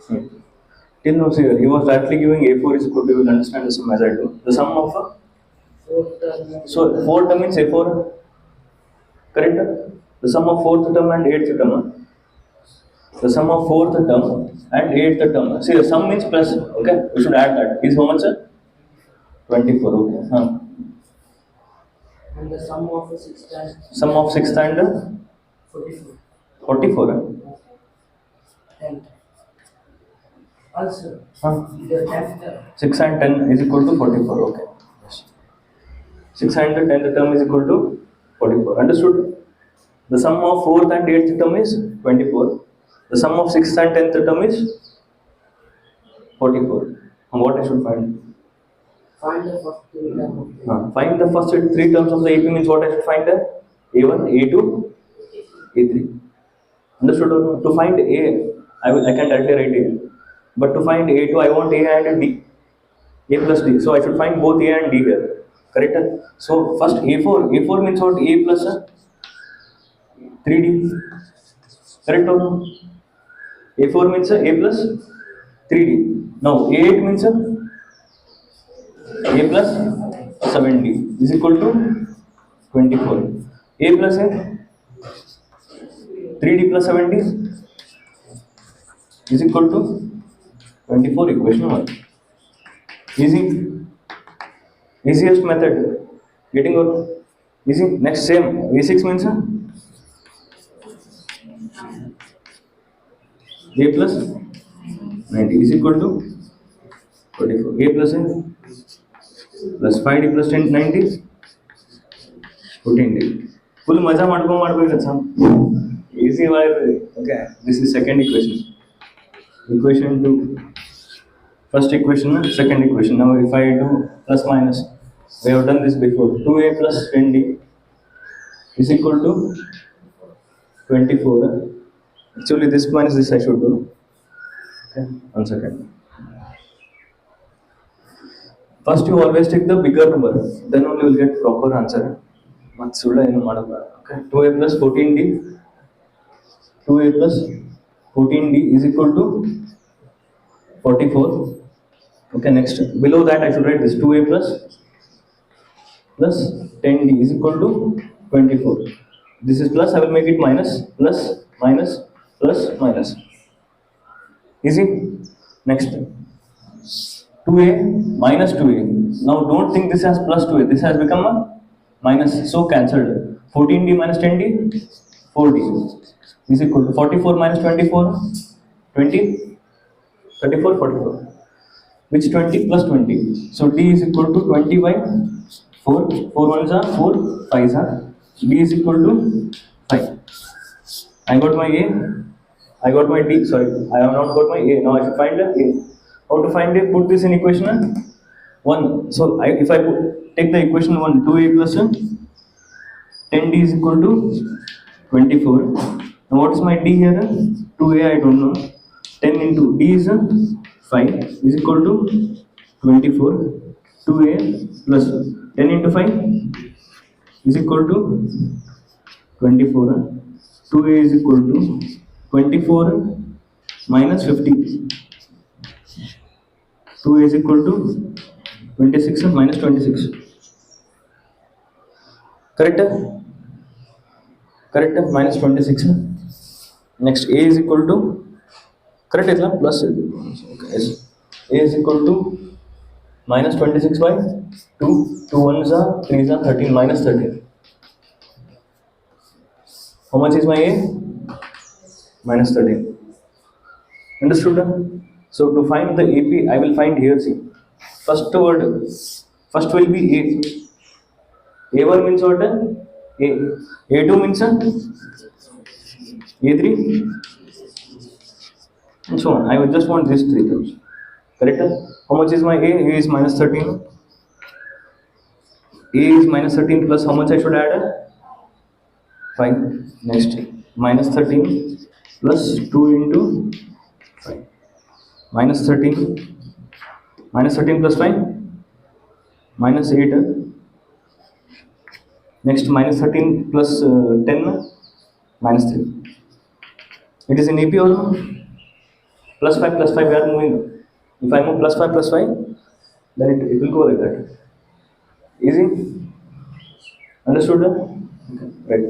Hmm. Till now, see, he was directly giving A4 is equal to, you will understand the sum as I do. The sum of so 4 term means A4, correct? The sum of fourth term and eighth term. The sum of fourth term and eighth term. See, the sum means plus. Okay, we should add that. Is how much, sir? 24. Okay. And the sum of sixth and Sum of sixth and 44. 44. And also, Huh? the tenth 6 and 10 is equal to 44. Okay. Yes. 6 and the 10th term is equal to 44. Understood? The sum of 4th and 8th term is 24. The sum of 6th and 10th term is 44. And what I should find? find the first three term. Find the first three terms of the AP means what I should find there? A1, A2, A3. Understood? Or no? To find A, I can directly write A. But to find A2, I want A and D. A plus D. So I should find both A and D here. Correct? So first A4. A4 means what? A plus 3D. Correct or no? A4 means A plus 3D. Now A8 means A plus 7D is equal to 24. A plus 3D plus 7D is equal to 24. Equation 1. Easy. Easiest method. Getting good. Easy. Next same. A6 means A plus 90 is equal to 24. A plus plus 5D plus 10 90 14D. Full maja ಮಾಡ್ಬೇಕು some easy way. Okay, this is second equation. Equation 2. First equation, second equation. Now if I do plus minus, we have done this before. 2A plus 10D is equal to 24. Actually this minus this I should do. Okay, 1 second. First you always take the bigger number, then only you will get proper answer. Okay, 2A plus 14D. 2A plus 14D is equal to 44. Okay, next. Below that I should write this 2A plus 10D is equal to 24. This is plus, I will make it minus, plus, minus, plus, minus. Easy? Next. 2A minus 2A. Now don't think this has plus 2A. This has become a minus. So cancelled. 14D minus 10D. 4D is equal to 44 minus 24. 20. 34, 44. Which 20 plus 20. So D is equal to 20 by 4. 4 ones are 4. 5s are. D is equal to 5. I got my A. I got my D. Sorry, I have not got my A. Now I should find A. How to find A? Put this in equation 1. So if I take the equation 1, 2A plus 10D is equal to 24. Now what is my D here? 2A I don't know. 10 into D is 5 is equal to 24. 2A plus 10 into 5 is equal to 24. 2A is equal to 24 minus 50. 2A is equal to 26 minus 26. Correct? Correct? Minus 26. Next A is equal to, correct is plus. Okay. A is equal to minus 26 by 2. 2 ones are 3s are 13 minus 13. How much is my A? Minus 13. Understood? So to find the AP, I will find here. See, first word, first will be A. A1 means what? A. A2 means A3. And so on. I will just want these three terms. Correct? How much is my A? A is minus 13. A is minus 13 plus how much I should add? 5. Next, minus 13 plus 2 into 5. Minus 13. Minus 13 plus 5. Minus 8. Next, minus 13 plus 10. Minus 3. It is in AP also. plus 5 we are moving. If I move plus 5, then it will go like that. Easy? Understood? Okay. Right.